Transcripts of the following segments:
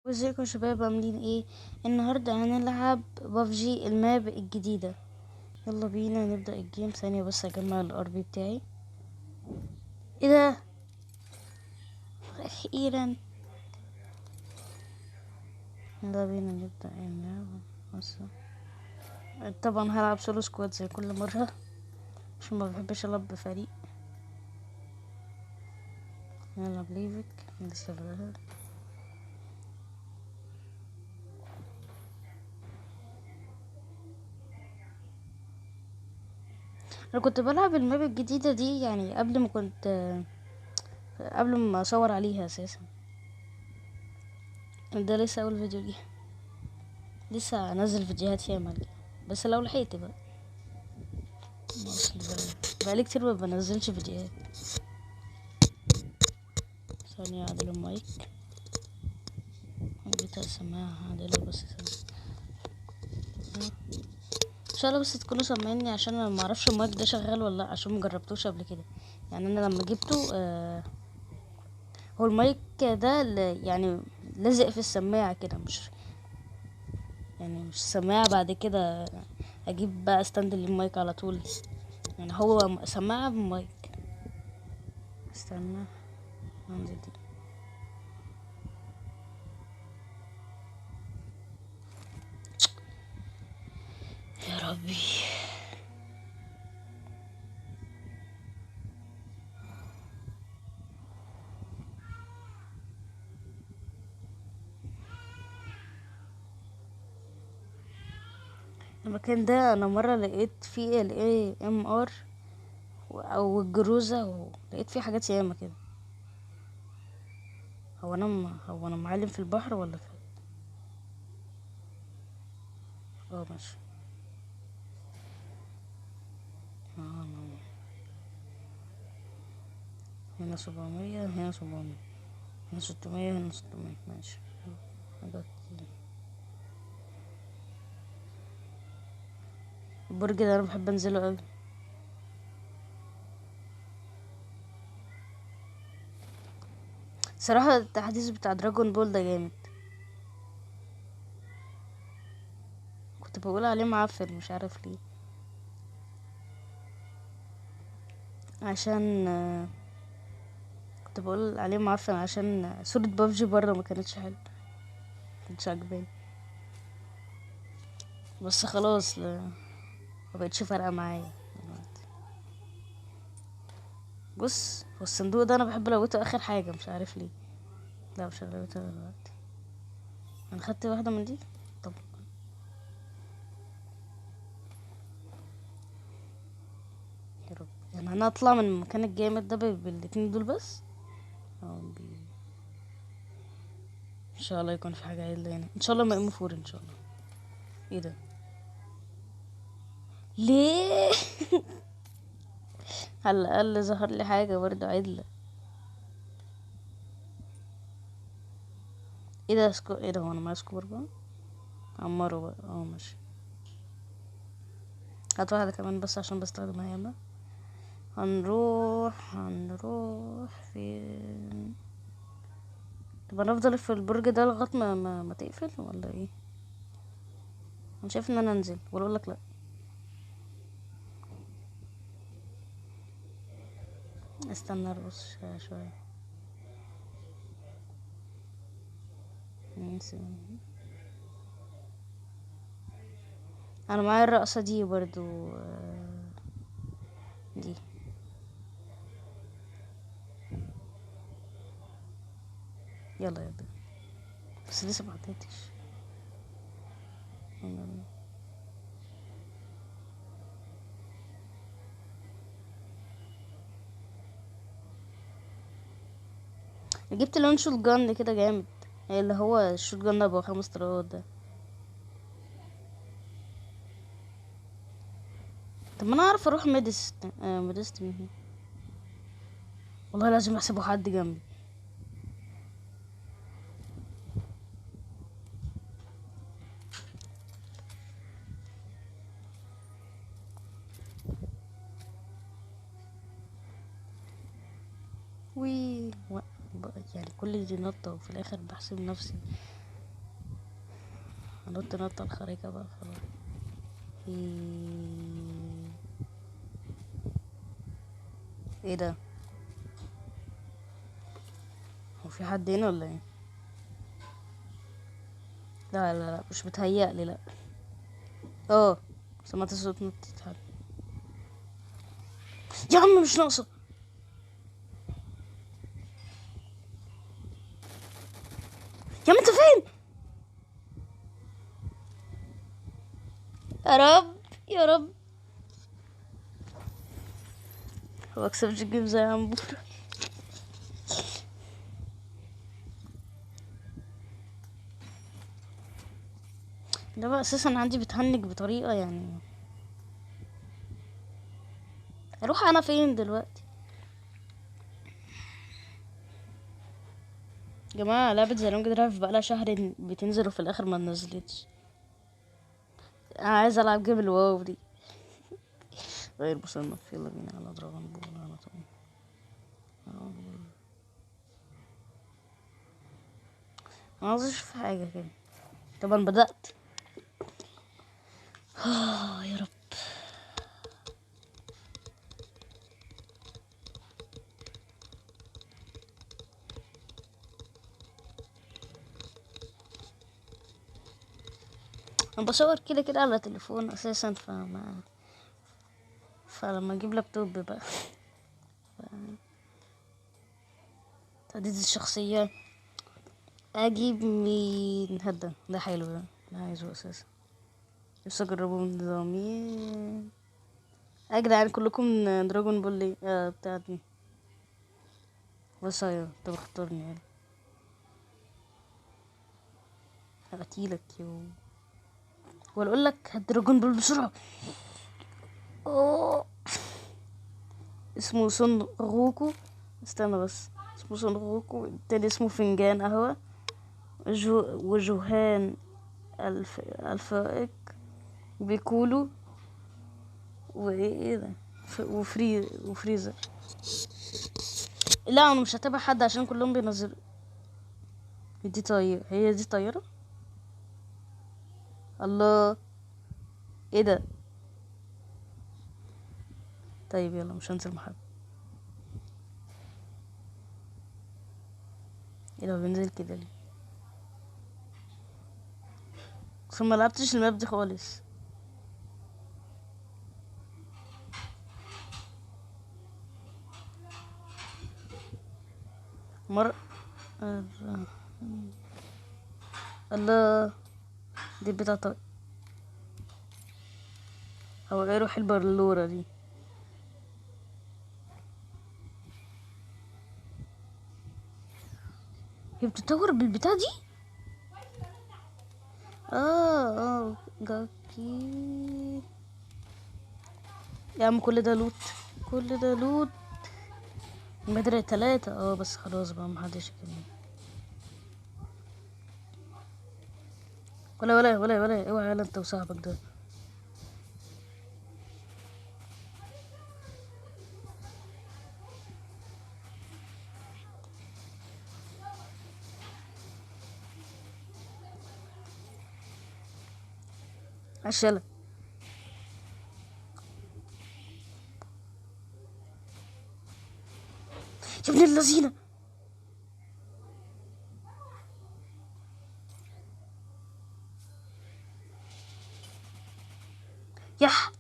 وازيكم يا شباب عاملين ايه؟ النهارده هنلعب بابجي الماب الجديده. يلا بينا نبدا الجيم. ثانيه بس اجمع الار بي بتاعي. ايه ده؟ اخيرا. يلا بينا نبدا اللعب. بص، طبعا هلعب سولو سكواد زي كل مره عشان ما بحبش العب بفريق. يلا بليفك لسه بقى. انا كنت بلعب الماب الجديده دي يعني قبل ما اصور عليها اساسا. ده لسه اول فيديو ليها، لسه انزل فيديوهات ياما ليها، بس لو لحقت بقى. بقالي كتير ما بنزلش فيديوهات. ثانية اعدل المايك. جيت اسمعها اعدله بس ثانية. ان شاء الله بس تكونوا سامعيني عشان انا ما اعرفش المايك ده شغال ولا لا، عشان مجربتوش قبل كده. يعني انا لما جبته هو المايك ده يعني لازق في السماعة كده، مش سماعة بعد كده اجيب بقى استند للمايك على طول. يعني هو سماعة بمايك. استنى انزل دي. يا ربي. المكان ده انا مرة لقيت فيه ال AMR او الجروزة، ولقيت فيه حاجات ياما كده. هو انا معلم في البحر ولا في؟ ماشي. آه، هنا 700، هنا 700، هنا 600، هنا 600. ماشي. حاجات. البرج ده انا بحب انزله قوي صراحة. التحديث بتاع دراجون بول ده جامد. كنت بقول عليه معفن مش عارف ليه. عشان كنت بقول عليه معفن عشان صورة بابجي بره ما كانتش حلوه، ما كانتش عجباني. بس خلاص ما بقتش فارقه معايا دلوقتي. بص، هو الصندوق ده انا بحب لوته اخر حاجه مش عارف ليه. لا مش هلوته دلوقتي. انا خدت واحده من دي. طب يا رب، يعني انا اطلع من المكان الجامد ده بالاتنين دول بس. أو ان شاء الله يكون في حاجه عدله هنا، ان شاء الله ما يقوم فور ان شاء الله. ايه ده؟ ليه؟ على الاقل ظهر لي حاجه برضه عدله. ايه ده ايه ده؟ هو انا معايا سكور بقى؟ عمره بقى. ماشي. هات واحده كمان بس عشان بستخدمها ياما. هنروح فين؟ طب انا افضل في البرج ده لغايه ما تقفل ولا ايه؟ انا شايف ان انا انزل ولا اقول لك لا. استنى ارقص شويه. انا معايا الرقصه دي برضو دي. يلا يلا، بس لسه ما عدتش. جبت لون شوت جان كده جامد، اللي هو الشوت جان ابو 5 طلقات ده. طب ما انا اعرف اروح ميدست من هنا. والله لازم احسبه حد جنبي. وي يعني كل دي نطة وفي الاخر بحسب نفسي هنط نطة الخارجة بقى خلاص. ايه ده؟ هو في حد هنا ولا ايه؟ لا لا لا، مش متهيألي، لا. اه، سمعت صوت نطة حد. يا عم مش ناقصة. يا عم انت فين؟ يا رب يا رب. هو اكسبت الجيم زي عمبور. ده بقى اساسا عندي بتهنج بطريقة يعني. اروح انا فين دلوقتي؟ يا جماعة لعبة ذا لونج درايف بقالها شهر بتنزل وفي الاخر ما نزلتش. انا عايز العب جيم الواو دي. غير مصنف، يلا بينا على دراجون بول على طول. انا عاوز اشوف حاجة كده. طبعا بدأت. يا رب. انا بصور كده كده على تليفون اساسا، فلما اجيب لابتوب بقى. تعديد الشخصية. اجيب مين هدا؟ ده حلو ده عايزه اساسا. نفسي اجربه من نظامي. يا جدعان كلكم من دراجون بول ليه؟ بتاعت دي. بس ايوه انت بختارني يعني. هقتلك يو. ولا اقول لك هات دراجون بول بسرعة. اوه. اسمه سون غوكو. استنى بس. اسمه سون غوكو، التاني اسمه فنجان قهوة. وجوهان الفائق. بيكولو. وايه ده؟ وفريزر. لا انا مش هتابع حد عشان كلهم بينزلوا. دي طايرة، هي دي طايرة. الله. ايه ده؟ طيب يلا مش هنزل مع حد. ايه ده بينزل كده ليه؟ بس ما لعبتش الماب دي خالص. مر. الله. دي بتاعت. هو ايه روح البرلورة دي؟ هي بتتطور بالبتاع دي. اه جاكي. يا عم كل ده لوت. كل ده لوت. بدري 3 بس خلاص بقى محدش يكلمني. ولا اوعى يلا انت وصاحبك ده. عشالة. يا ابن اللذينة. يح.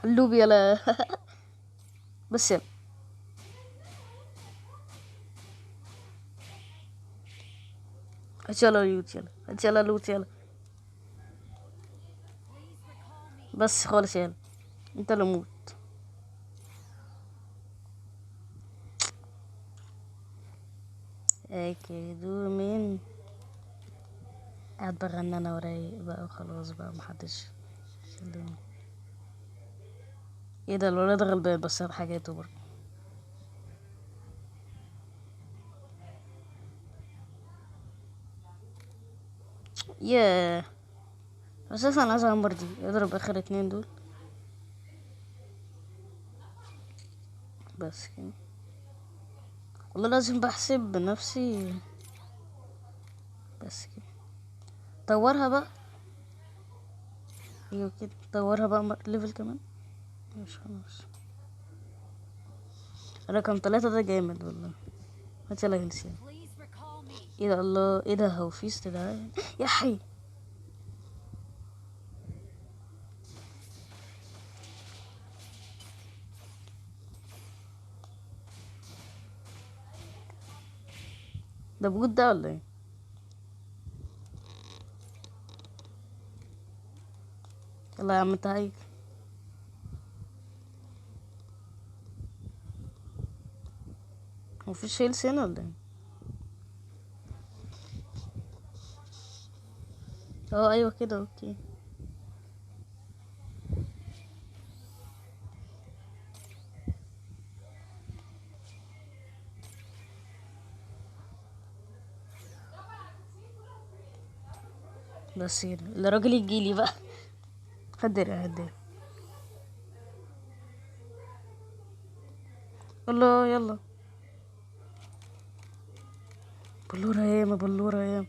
اللوب يلا. بس يلا. يلا لوت يلا. يلا لوت يلا. بس خالص يلا. انت اللي موت. اكيدو مين. قاعد بغنى انا ورايق بقى وخلاص بقى محدش يكلمني. ايه ده الولد غلبان بس ساب حاجاته برضه. ياه. اساسا انا عايز اعمر دي اضرب اخر 2 دول. بس كده. والله لازم بحسب بنفسي. بس كده. طورها بقى. ايوه كده طورها بقى ليفل كمان. مش خلاص. رقم 3 ده جامد والله. هات يلا جلسي. ايه ده؟ الله، ايه ده؟ هو فيست ده يا حي. ده بجد ده ولا ايه؟ يلا يا عم تعالى. هو مفيش هيلث هنا ولا ايه؟ اه ايوه كده اوكي. بس كده الراجل يجيلي بقى. هدر هدر. الله يلا. بلورة ياما بلورة ياما.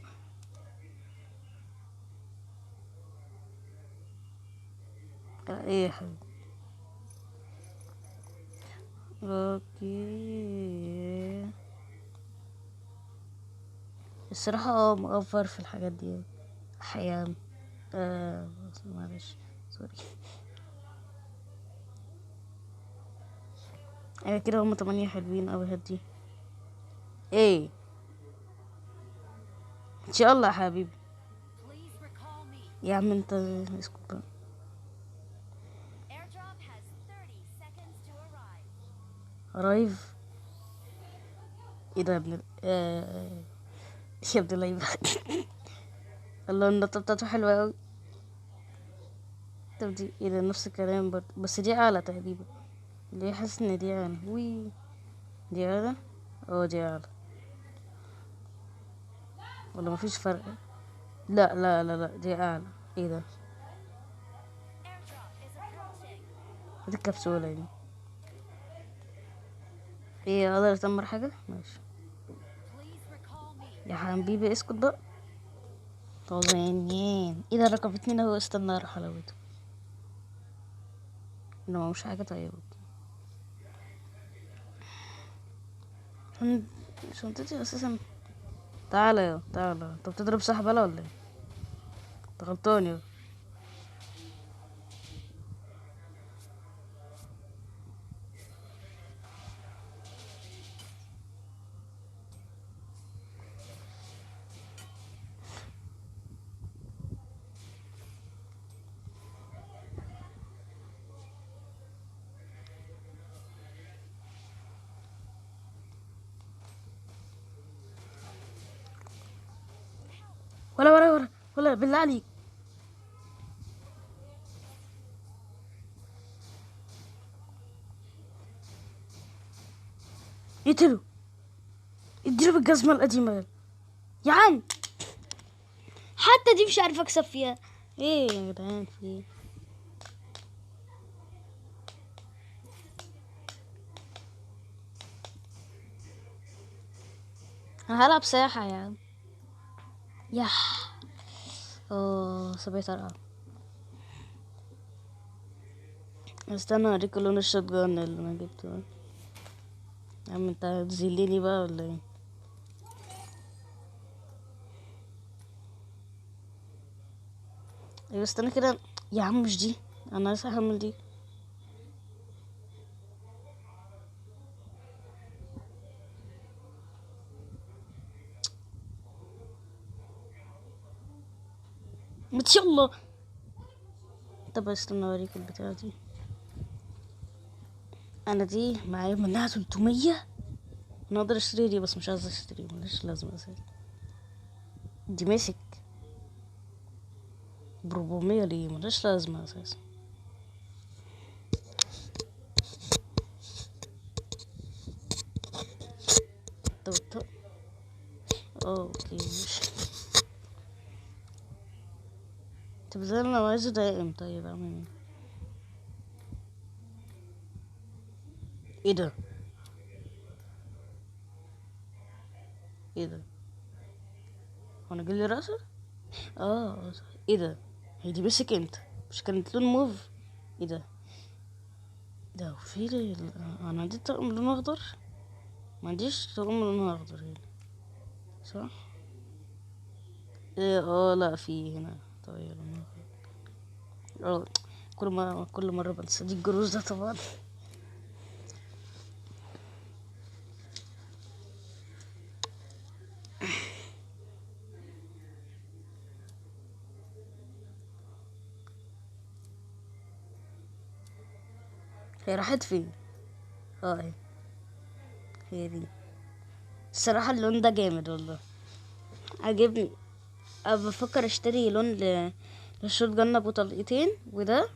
ايه يا حبيبي. اوكي. الصراحة مغفر في الحاجات دي احيانا. بس معلش. سوري. ايوه كده هما 8 حلوين اوي هدي. ايه ان شاء الله يا حبيبي. يا عم انت اسكت بقى. رايف. ايه ده يا ابن يا ابن اللعيبة. الله النطة بتاعته حلوة اوي. طب دي ايه ده؟ نفس الكلام برضه بس دي اعلى تقريبا. ليه حاسس ان دي اعلى؟ وي. دي اعلى. اه دي اعلى. ولا مفيش فرق؟ لا لا لا لا دي اعلى. ايه ده؟ دي الكبسولة دي. ايه اقدر اتمر حاجة؟ ماشي. يا حبيبي اسكت بقى. طازانين. ايه ده؟ رقم 2 اهو. استنى اروح حلاوته. انه مش حاجة طيبة. شنطتي اساسا. تعالى يا تعالى. انت بتضرب سحبلة ولا ايه؟ انت غلطان يا. ولا بالله عليك. اقتله. اديله بالجزمة القديمة يلا. يا عم حتى دي مش عارف اكسب فيها. ايه يا جدعان في ايه؟ انا هلعب ساحة يا عم. يح. سبعت ارقام. استنى اوريك لون الشوت جان اللي انا جبته. يا عم انت هتذلني بقى ولا ايه؟ ايوه استنى كده. يا عم مش دي. انا لسه هعمل دي. ما يلا. طب استنى اوريك البتاعة دي. انا دي معايا منها 300. انا اقدر اشتري دي بس مش عايز اشتري. ملهاش لازمة اساسا. دي ماسك ب400 ليه؟ ملهاش لازمة اساسا. طب اوكي ماشي. طب زي انا لو عايزه دائم طيب اعمل ايه؟ ايه ده؟ ايه ده؟ هو انا جالي رأسه؟ صح. ايه ده؟ هي دي بس امتى؟ مش كانت لون موف؟ ايه ده؟ ده هو في انا عندي طقم لونه اخضر، ما عنديش طقم لونه اخضر هنا، صح؟ ايه لا في هنا طيب لونه اخضر. كل مرة بنسى دي الجروز ده طبعا. هي راحت فين؟ اهي، هي دي. الصراحة اللون ده جامد والله، عجبني. أنا بفكر اشتري لون للشوت جن ابو طلقتين، وده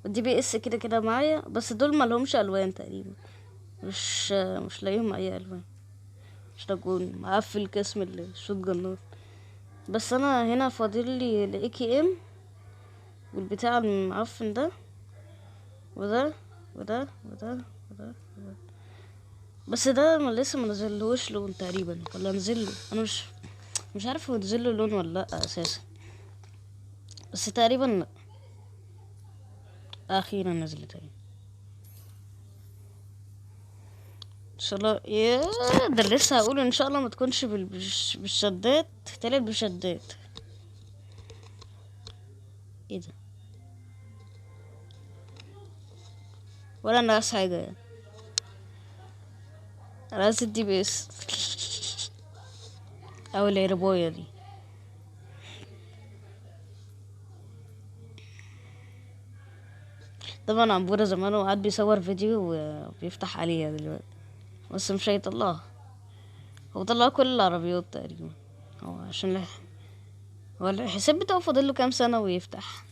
والدي بي اس كده كده معايا، بس دول ملهمش الوان تقريبا، مش لاقيهم اي الوان، مش لاقون مقفل قسم الشوت جنات. بس انا هنا فاضل لي الاي كي ام والبتاع المعفن ده، وده وده وده وده. بس ده ما لسه ما نزلهوش لون تقريبا، ولا نزله؟ انا مش عارف هو نزله لون ولا لا اساسا، بس تقريبا لأ. اخيرا نزلت اهي ان شاء الله. ده لسه هقول ان شاء الله ما تكونش بالشدات، تالت بشدات. ايه ده؟ ولا ناقص حاجه يعني؟ راس الدي بي اس او العربويه دي. طبعا عمبورة زمان وقعد بيصور فيديو وبيفتح عليها دلوقتي، بس مش هيطلعها. هو طلع كل العربيات تقريبا، هو عشان هو الحساب بتاعه فاضل له كام سنة ويفتح.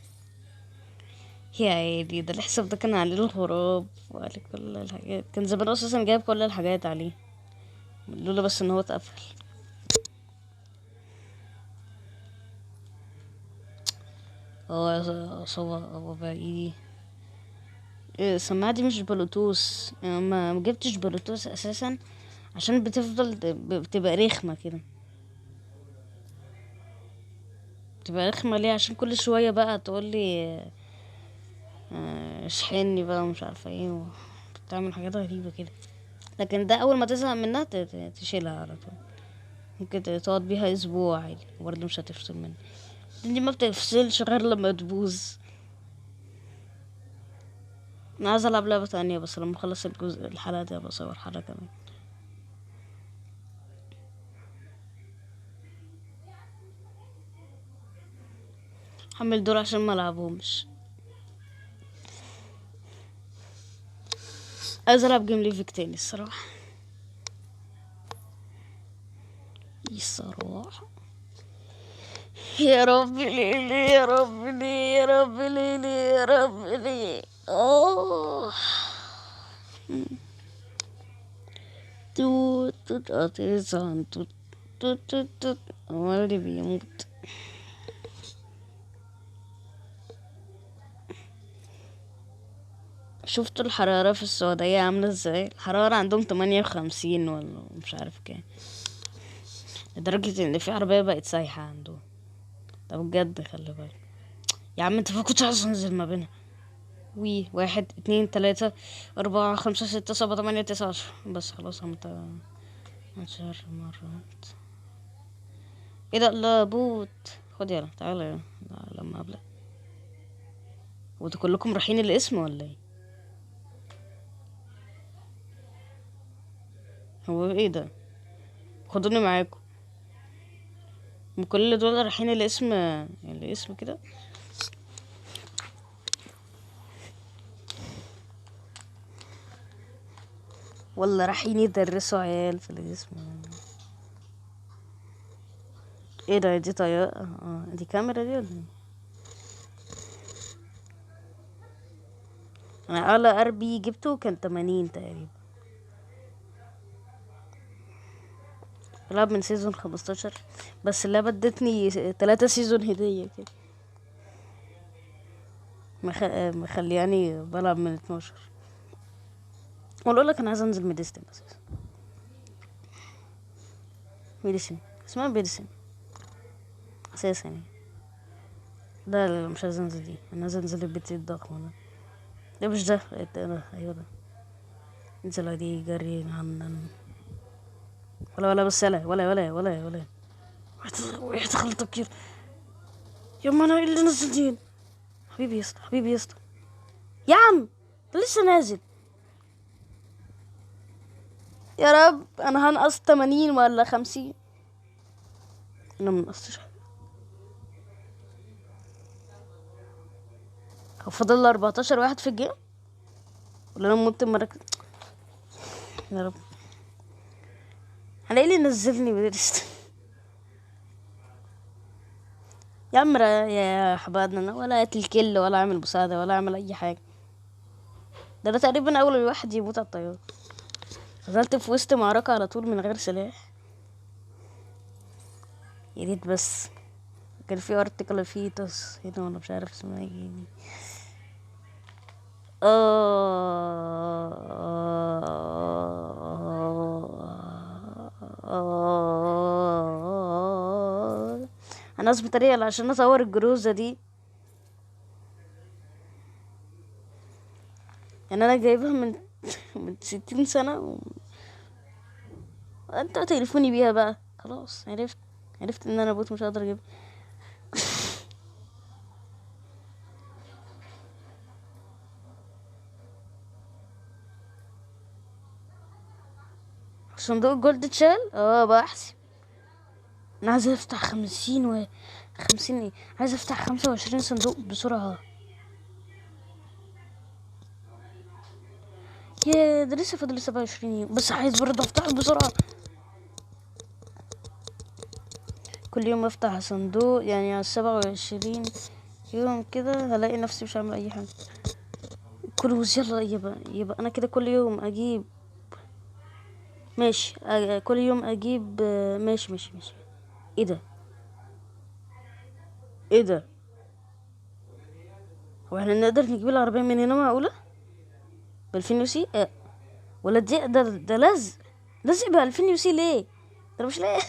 يا عيني، ده الحساب ده كان عليه الغراب وعليه كل الحاجات، كان زمان اساسا جايب كل الحاجات عليه، لولا بس ان هو اتقفل. هو بقى ايدي. السماعة دي مش بلوتوث يعني، ما جبتش بلوتوث اساسا عشان بتفضل بتبقى رخمة كده. بتبقى رخمة ليه؟ عشان كل شوية بقى تقولي اشحني بقى ومش عارفة ايه، بتعمل حاجات غريبة كده. لكن ده اول ما تزهق منها تشيلها على طول، ممكن تقعد بيها اسبوع عادي وبرضه مش هتفصل منها. دي ما بتفصلش غير لما تبوظ. انا عايزة العب لعبة تانية، بس لما اخلص الحلقة دي بصور حلقة كمان. حمل دور عشان ما العبهمش. عايزة العب جيم ليفك تاني الصراحة. الصراحة يا رب ليه يا رب ليه يا رب ليه يا رب ليه. اوه توت توت اتيزان توت توت توت توت. هو اللي بيموت. شفتوا الحرارة في السعودية عاملة ازاي؟ الحرارة عندهم 58 ولا مش عارف كام، لدرجة ان في عربية بقت سايحة عندهم. طب بجد خلي بالك يا عم، انت كنت عايز انزل ما بينها. واحد اتنين تلاتة اربعة خمسة ستة سبعة تمانية تسعة عشرة. بس خلاص عملت 10 مرات. ايه ده؟ لا بوت. خد يلا تعالى يلا. لا، لما ابلع. وانتوا كلكم رايحين الاسم ولا ايه؟ هو ايه ده؟ خدوني معاكم. كل دول رايحين الاسم كده. ولا رايحين يدرسوا عيال في الاسم؟ ايه ده؟ دي طيارة؟ دي كاميرا دي ولا ايه؟ انا اعلى اربي جبته كان 80 تقريبا. بلعب من سيزون 15، بس اللعبة ادتني 3 سيزون هدية كده، مخلياني بلعب من 12. واقول لك انا عايز انزل ميديستم اساسا. ميديسين، اسمها ميديسين اساسا يعني. لا لا لا، مش عايز انزل دي، انا عايز انزل البيت الضخم ده. ده مش ده، ده ايوه ده. انزل عادي جري عن ولا بس ولا وقعت خلط تفكير. يما انا إيه اللي نزل دين؟ حبيبي يا اسطى، حبيبي يا اسطى، يا عم ده لسه نازل. يا رب انا هنقص 80 ولا 50. انا منقصتش حاجه. هو فاضل لي 14 واحد في الجيم ولا انا مت مركز؟ يا رب انا ايه اللي نزلني بدرست؟ يا عم يا حبادنا، أنا ولا قاتل كل ولا اعمل مساعدة ولا اعمل اي حاجة. ده انا تقريبا اول واحد يموت على الطيارة. فضلت في وسط معركة على طول من غير سلاح. يا ريت بس كان في ارتكل فيتس هنا ولا مش عارف اسمها ايه دي. انا اسمي طريقة عشان اصور الجروزة دي. يعني انا جايبها من من 60 سنة انت هتقرفوني بيها بقى. خلاص عرفت ان انا بوت مش هقدر اجيب. صندوق جولد تشال بحسب. انا عايز افتح 50 ايه، عايز افتح 25 صندوق بسرعة. يا ده لسه فاضل 27 يوم، بس عايز برضه افتح بسرعة. كل يوم افتح صندوق يعني على 27 يوم كده هلاقي نفسي مش هعمل اي حاجة. كلوز يلا، يبقى انا كده كل يوم اجيب. ماشي كل يوم اجيب ماشي. ايه ده؟ ايه ده؟ هو احنا نقدر نجيب العربية من هنا معقولة؟ ب2000 يو سي ولا دي ده لزق ب2000 يو سي ليه؟ ده انا مش لاقي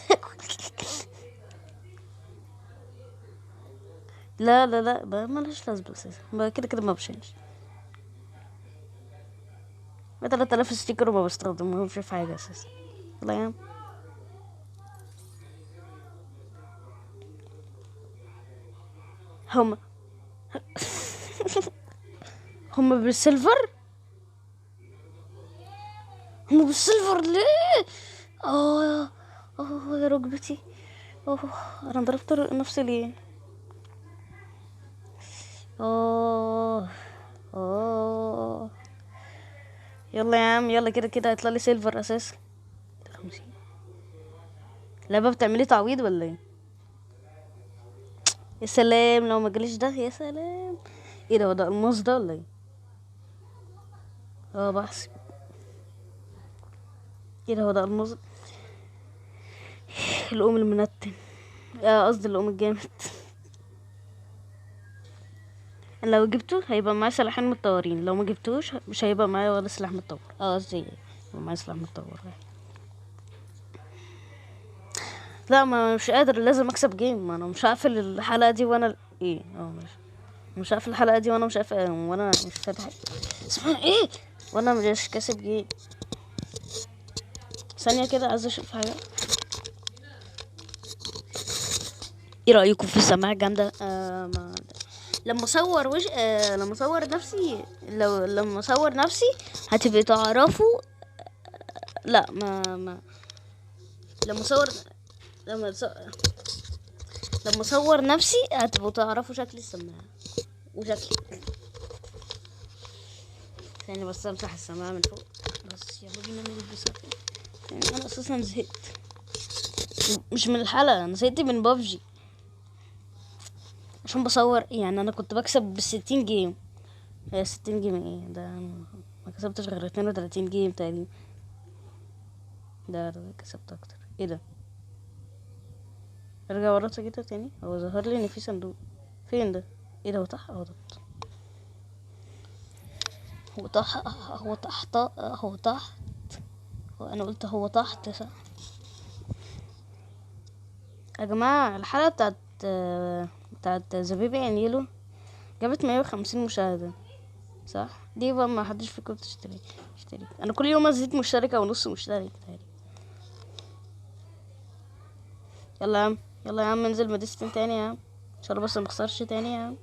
لا ملهاش لازمة اساسا، كده ما بشيلش. 3000 ستيكر وما بستخدمهمش في حاجة اساسا. يلا يا عم. هم هم بالسيلفر. هم بالسيلفر ليه؟ اه يا ركبتي. اوه انا ضربت نفسي ليه؟ اه اه يلا يا عم يلا، كده هيطلع لي سيلفر اساسا. 50. لعبة بتعملي تعويض ولا ايه؟ يا سلام لو ما جاليش ده، يا سلام. ايه ده؟ هو ده الماس ده ولا ايه؟ بحسب. ايه ده؟ هو ده الماس. الام المنتن، قصدي الام الجامد. لو جبته هيبقى معايا سلاحين متطورين، لو ما جبتوش مش هيبقى معايا ولا سلاح متطور. قصدي يبقى معايا سلاح متطور. لا ما مش قادر، لازم اكسب جيم. ما انا مش هقفل الحلقه دي وانا ايه ماشي. مش هقفل الحلقه دي وانا مش قافل وانا مش فاتح اسمها ايه، وانا مش كاسب جيم. ثانيه كده عايز اشوف حاجه. ايه رايكم في السماعه الجامده؟ ما لما اصور لما اصور نفسي، لما اصور نفسي هتبقى تعرفوا. لا ما لما اصور لما ص... لما اصور نفسي هتبقوا تعرفوا شكل السماعه وشكلي. ثاني بس امسح السماعه من فوق. بس يلا بينا نلبسها. يعني انا اساسا زهقت، مش من الحلقه، انا زهقت من بابجي عشان بصور. يعني انا كنت بكسب ب60 جيم. هي 60 جيم ايه ده؟ ما كسبتش غير 32 جيم تقريبا. ده كسبت اكتر. ايه ده؟ ارجع ورا كده تاني. هو ظهر لي ان في صندوق. فين ده؟ ايه ده؟ هو تحت هو تحت هو تحت هو تحت. انا قلت هو تحت صح. يا جماعة الحلقة بتاعت زبيبي انيلو جابت 150 مشاهدة، صح؟ دي بقى ما حدش فيكم تشتري. انا كل يوم ازيد مشتركة ونص مشترك تاني. يلا يا عم، يلا يا عم انزل مدينتين تاني يا عم، ان شاء الله بس مخسرش تاني يا عم.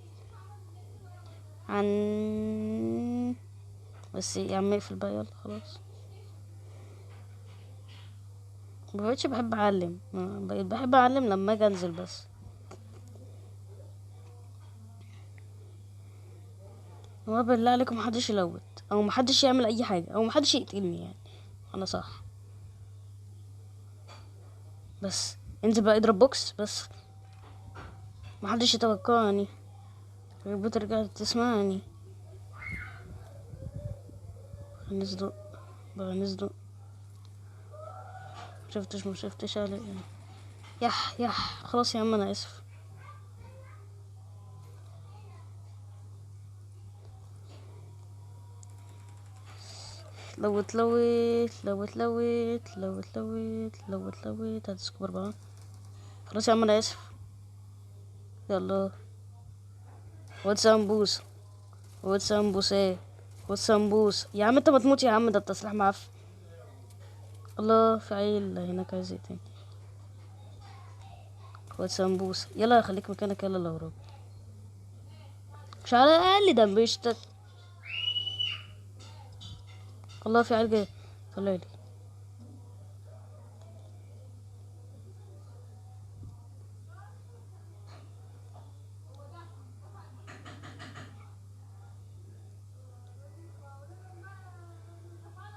بس يا عم اقفل بقى، يلا خلاص. مبقتش بحب اعلم، بقيت بحب اعلم لما اجي انزل بس. هو بالله عليكم محدش يلوت او محدش يعمل اي حاجة او محدش يقتلني يعني، انا صح. بس انزل بقى اضرب بوكس بس، محدش يتوقعني. رب ترجع تسمعني. هنزلوا بقى، نزلوا. شفتش ما شفتش علي. يح خلاص يا عم انا اسف. لوت هتسكب 4. خلاص يا عم انا اسف. يلا واد سمبوس، واد سمبوس ايه، واد سمبوس يا عم انت ما تموت يا عم، ده التصليح معفن. الله في عيل هناك عايز تاني. واد سمبوس يلا خليك مكانك، يلا لو رب مش على الاقل دمشتك. الله في عيل جاي، طلع لي.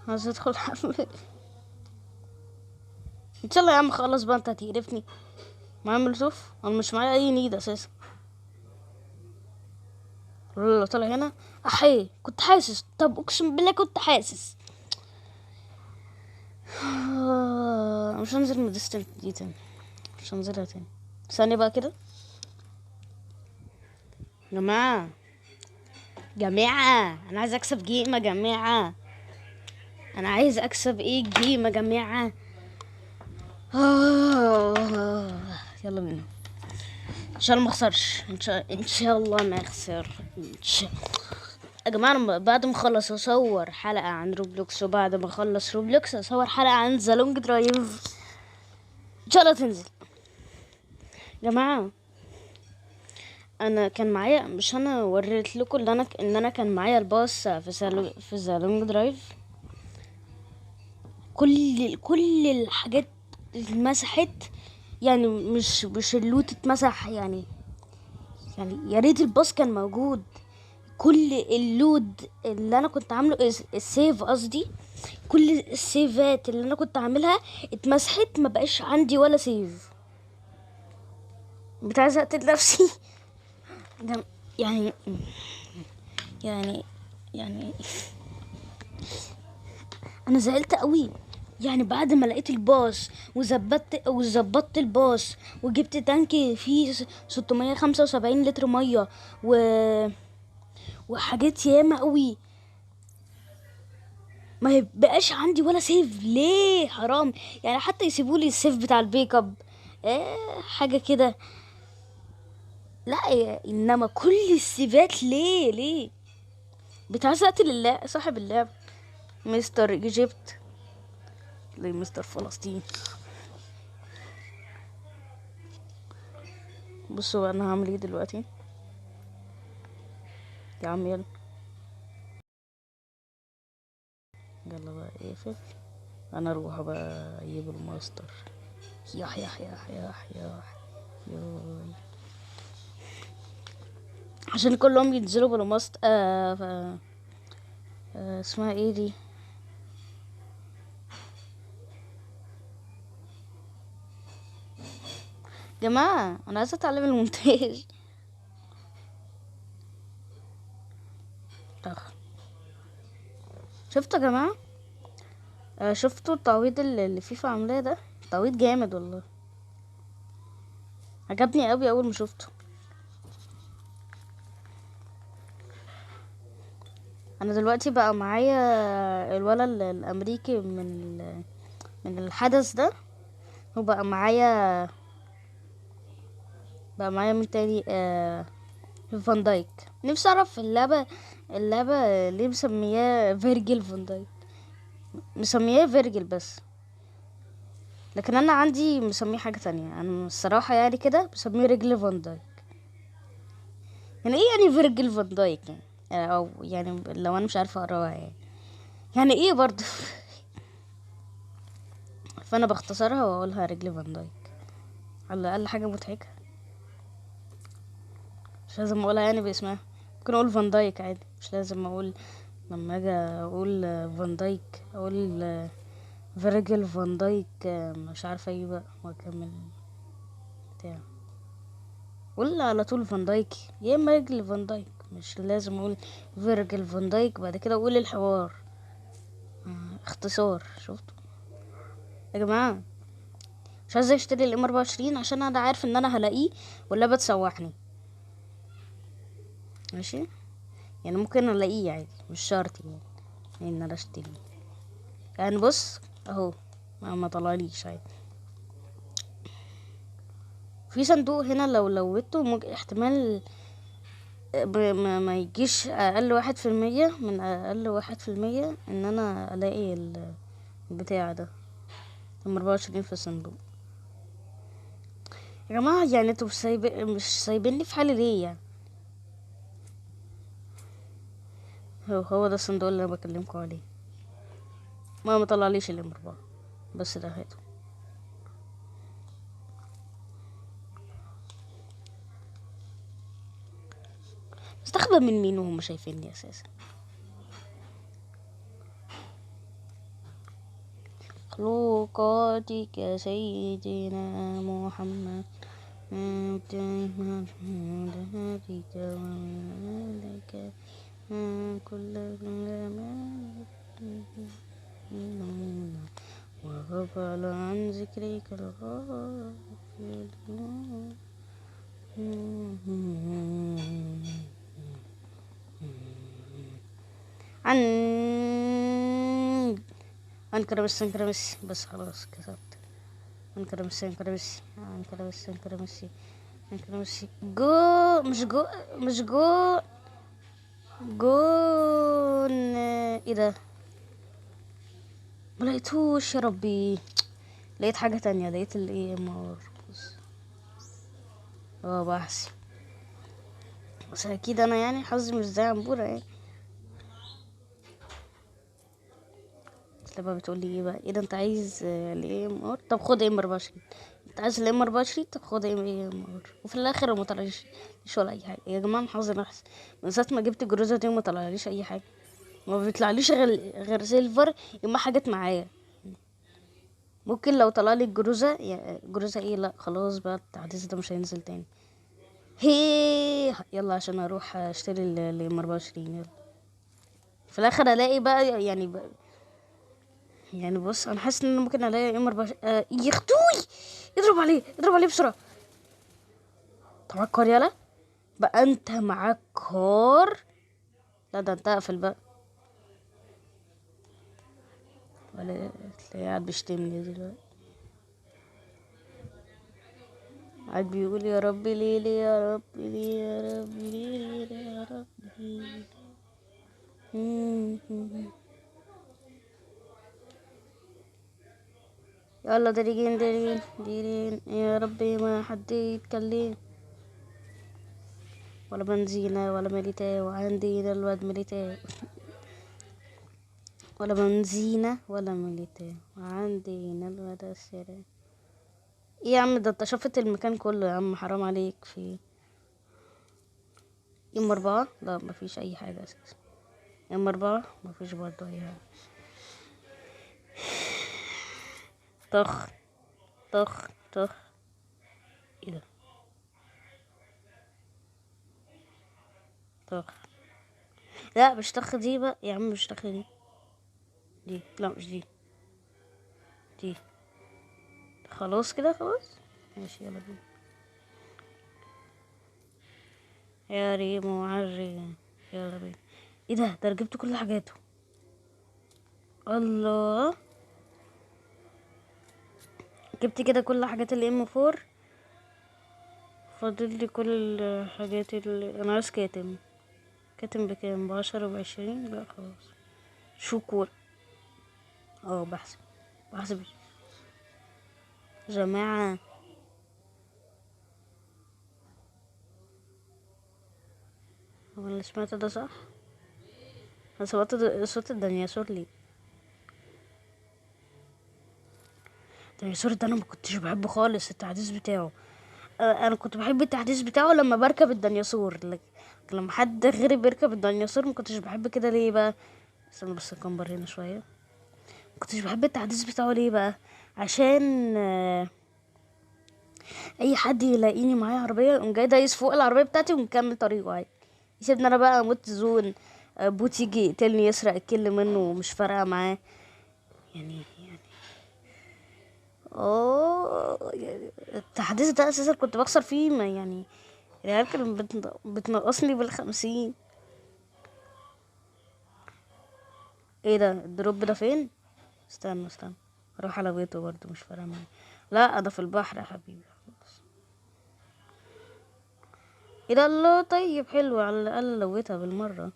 عايز ادخل حمام. ان شاء الله يا عم خلص بقى، انت هتقرفني. معايا ملتوف، انا مش معايا اي نيد اساسا. لو طلع هنا احيه كنت حاسس، طب اقسم بالله كنت حاسس. مش هنزل من الديستنت دي تاني، مش هنزلها تاني. ثانية بقى كده. جماعة جماعة انا عايز اكسب جيم يا جماعة، انا عايز اكسب ايه جيم يا جماعة. يلا بينا، ان شاء الله ما اخسرش، ان شاء الله ما اخسر ان شاء الله. يا جماعة أنا بعد ما اخلص اصور حلقة عن روبلوكس، وبعد ما اخلص روبلوكس اصور حلقة عن ذا لونج درايف، ان شاء الله تنزل. يا جماعة انا كان معايا، مش انا وريت لكم ان انا كان معايا الباص في ذا لونج درايف. كل الحاجات اتمسحت، يعني مش اللوت اتمسح يعني يا ريت الباص كان موجود. كل اللود اللي انا كنت عامله السيف قصدي، كل السيفات اللي انا كنت عاملها اتمسحت، ما بقاش عندي ولا سيف. بتاع اقتل نفسي. يعني يعني يعني انا زعلت قوي، يعني بعد ما لقيت الباص وظبطت الباص وجبت تانك فيه 675 لتر ميه وحاجات ياما قوي، ما يبقاش عندي ولا سيف ليه؟ حرام يعني، حتى يسيبولي السيف بتاع البيك اب حاجه كده. لا انما كل السيفات ليه بتاع اقتل الله صاحب اللعب مستر ايجيبت، ليه مستر فلسطين. بصوا انا هعمل ايه دلوقتي يا عم، يلا يلا بقى اقفل، انا اروح بقى اجيب الماستر. ياح ياي. عشان كلهم ينزلوا بالماستر اسمها ايه دي؟ جماعة انا عايزة اتعلم المونتاج. طخ. شفتوا يا جماعة؟ شفتوا التعويض اللي فيفا عاملاه ده؟ تعويض جامد والله، عجبني قوي اول ما شفته. انا دلوقتي بقى معايا الولد الامريكي من الحدث ده، وبقى معايا بقى معايا من تاني فان دايك. نفسي اعرف اللعبة ليه مسمياه فيرجيل فان دايك، مسمياه فيرجيل بس، لكن انا عندي مسميه حاجة تانية. انا الصراحة يعني كده مسميه رجل فان دايك. يعني ايه يعني فيرجيل فان دايك يعني؟ او يعني لو انا مش عارفة اقراها يعني ايه برضو. فانا بختصرها واقولها رجل فان دايك، على الاقل حاجة مضحكة. مش لازم اقولها يعني باسمها، ممكن اقول فان دايك عادي، مش لازم اقول لما اجي اقول فان دايك اقول فيرجيل فان دايك مش عارفه ايه بقى واكمل بتاع. قول على طول فان دايك يا اما رجل فان دايك، مش لازم اقول فيرجيل فان دايك بعد كده اقول الحوار. اختصار. شفتوا يا جماعه؟ مش عايزه اشتري الام 24 عشان انا عارف ان انا هلاقيه ولا بتسوحني. ماشي، يعني ممكن الاقيه عادي، مش شرط يعني ان انا اشتري. يعني بص اهو، ما طلعليش عادي. في صندوق هنا لو لوته ممكن احتمال ما يجيش اقل 1%، من اقل 1% ان انا الاقي البتاع ده. هم 24 في الصندوق. يا جماعة يعني انتوا مش سايبيني في حالي ليه يعني؟ هو ده الصندوق اللي انا بكلمكم عليه. ما طلعليش الام 4، بس ده هاته. مستخبى من مين وهم شايفيني اساسا؟ مخلوقاتك يا سيدنا محمد هديك ومالك كل وغفل عن ذكرك الغافلون. عن انكر بس خلاص كسبت. انكر بس جو مش جو جون. ايه ده؟ ما لقيتهوش يا ربي. لقيت حاجة تانية، لقيت الاي ام ار. اه بحثي، بس اكيد انا يعني حظي مش زي عنبورة يعني. لما بتقول لي ايه بقى؟ ايه ده انت عايز الاي ام ار؟ طب خد ام 24. انت عايز الام 24؟ طب خد ام ار. وفي الاخر ما طلعليش ولا اي حاجه. يا جماعه حظي نحس، من ساعه ما جبت الجروزه دي ما طلعليش اي حاجه. ما بيطلعليش غير سيلفر، اما حاجات معايا. ممكن لو طلع لي الجروزه جروزه ايه؟ لا خلاص بقى التحديث ده مش هينزل تاني. هي يلا عشان اروح اشتري الام 24. يلا في الاخر الاقي بقى يعني بص انا حاسس ان انا ممكن الاقي ام 24. يختوي، اضرب عليه بسرعه. انت معاك كار؟ يلا بقى انت معاك كار. لا ده انت اقفل بقى، ولا تلاقيه قاعد بيشتمني دلوقتي، قاعد بيقول يا ربي ليه يا ربي ليه يا ربي ليه يا ربي. يلا ديرين يا ربي ما حد يتكلم. ولا بنزينة ولا ميليتاء، وعندنا الواد ميليتاء. ولا بنزينة ولا ميليتاء، وعندنا الواد السري. ايه يا عم؟ ده انت شفت المكان كله يا عم، حرام عليك. في ام 4 لا مفيش اي حاجة اساسا. ام 4 مفيش برضه اي حاجة. طخ طخ. ايه ده؟ طخ. لا مش طخ دي بقى يا عم، مش طخ دي لا مش دي. خلاص كده خلاص. ماشي يلا بينا. يا ريم وعري. يلا بينا. ايه ده؟ ده جبت كل حاجاته. الله، جبت كده كل حاجات الام 4. فاضل لي كل الحاجات اللي انا عايز كاتم. كاتم بكام؟ ب10 و20؟ لا خلاص. شو كور. بحسب جماعة. هو اللي سمعت ده صح؟ انا سمعت صوت الديناصور ليه؟ الديناصور ده انا ما كنتش بحبه خالص التحديث بتاعه. انا كنت بحب التحديث بتاعه لما بركب الديناصور، لكن لما حد غيري بيركب الديناصور ما كنتش بحب كده. ليه بقى؟ استنى بس اكبر هنا شويه. ما كنتش بحب التحديث بتاعه ليه بقى؟ عشان اي حد يلاقيني معايا عربيه يقوم جاي دايس فوق العربيه بتاعتي ومكمل طريقه عادي، يسيبني انا بقى اموت زون. بوت يجي يقتلني يسرق الكل منه ومش فارقه معاه. يعني يعني التحديث ده اساسا كنت بخسر فيه، ما يعني العيال كانت بتنقصني بال50. ايه ده الدروب ده فين؟ استنى اروح على بيته برضه مش فارقه معايا. لا ده في البحر يا حبيبي خلاص. ايه ده؟ الله طيب حلو، على الاقل لويتها بالمره.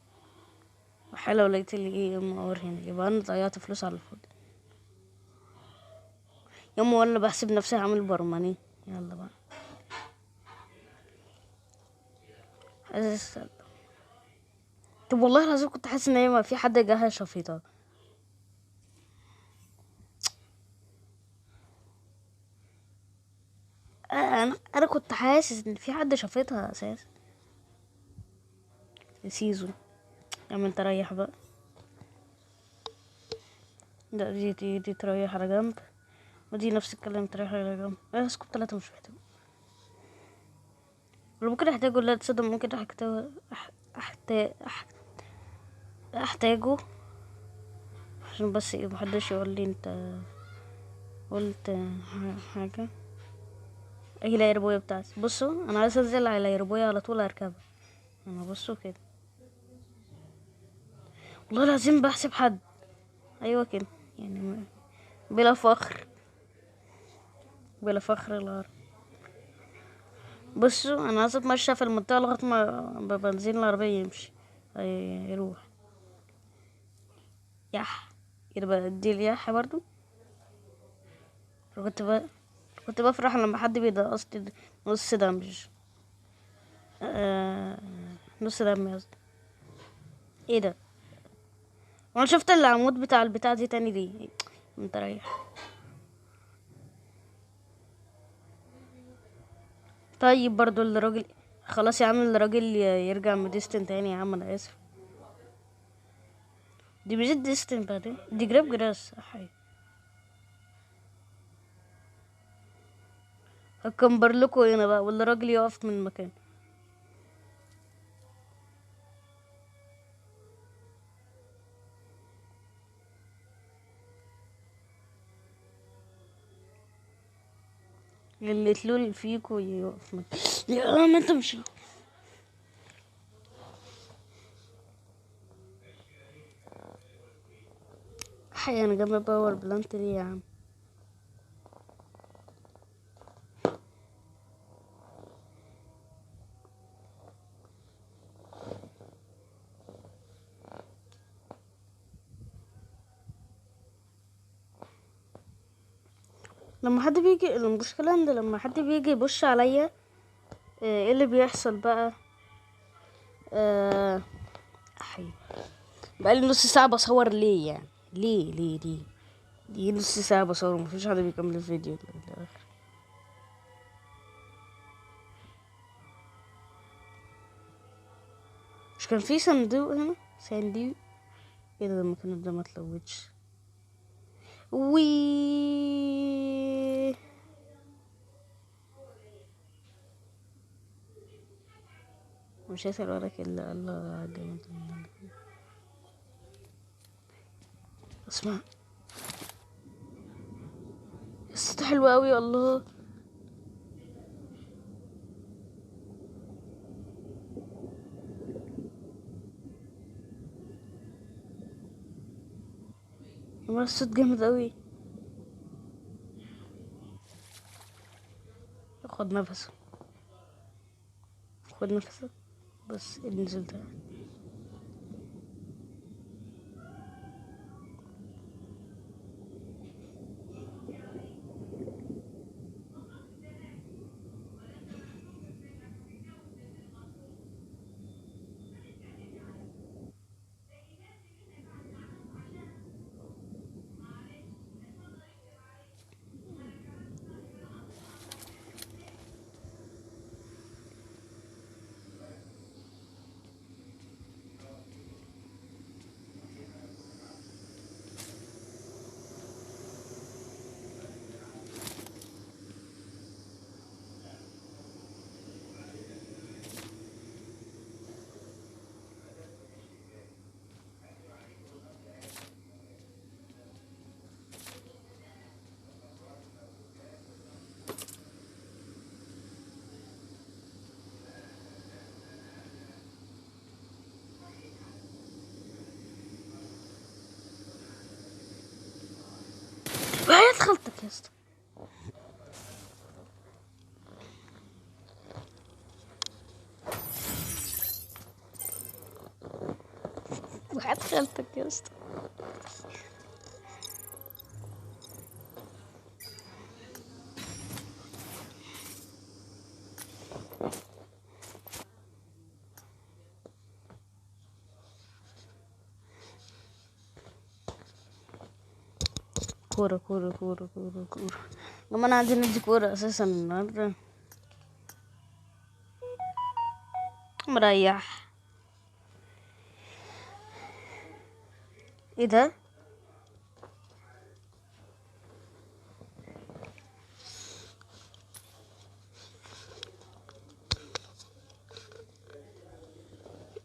حلو لقيت لي ايه ام اور هنا، يبقى انا ضيعت فلوس على الفاضي. يوم ولا بحسب نفسي عامل برماني. يلا بقى. عايز طب والله العظيم كنت حاسس ان هي ما في حد جاها شفيطه. انا كنت حاسس ان في حد شافتها اساسا. سيزون. يا عم انت ريح بقى. لا دي تريح على جنب، ودي نفس الكلام تريح على جنب. اسكت 3 مش محتاج. ولا ممكن احتاجه؟ لا تصدق ممكن احتاج احتاجه عشان بس ايه محدش يقول لي انت قلت حاجة. ايه العربوية بتاعتي؟ بصوا انا عايز انزل على العربوية على طول اركبها. انا بصوا كده والله العظيم بحسب حد. ايوه كده يعني بلا فخر. بلا فخر العرب. بصوا انا عايز اتمشى في المنطقة لغاية ما بنزين العربية يمشي يروح. يح. يبقى دي اليح برضو. كنت كنت بفرح لما حد بيدقصني نص دمج. آه... نص دم قصدي. ايه ده؟ وانا شفت العمود بتاع البتاع دي تاني ليه؟ انت رايح. طيب برضو الراجل. خلاص يا عم الراجل يرجع موديستن تاني يا عم انا اسف. دي مش ديستن بعدين دي جراب جراس حي. هكمبر لكم هنا بقى ولا الراجل يقف من مكان. اللي تلول فيكو يقف مكان. يا ما انت مش حي. انا جنب باور بلانت ليه يا عم؟ لما حد بيجي المشكلة ان لما حد بيجي يبص عليا ايه اللي بيحصل بقى؟ حي. بقالي نص ساعة بصور ليه يعني؟ ليه دي نص ساعة بصور ومفيش حد بيكمل الفيديو للآخر. مش كان في صندوق هنا؟ صندوق. ايه ده المكان ده ما تلوتش. وي. مش هسأل وراك الا الله جامد. اسمع. الصوت حلو قوي الله. والله الصوت جامد قوي. خد نفسه. خد نفسك، بس انزل ده. وهي دخلتك يا اسطى. وهي دخلتك يا اسطى. كورة كورة كورة كورة كورة. لما انا عندي نادي كورة اساسا النهاردة. مريح. ايه ده؟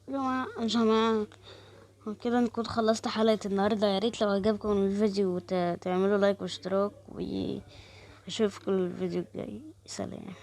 يا جماعة كده نكون خلصت حلقة النهاردة. يا ريت لو عجبكم الفيديو تعملوا لايك واشتراك، واشوفكم الفيديو الجاي. سلام.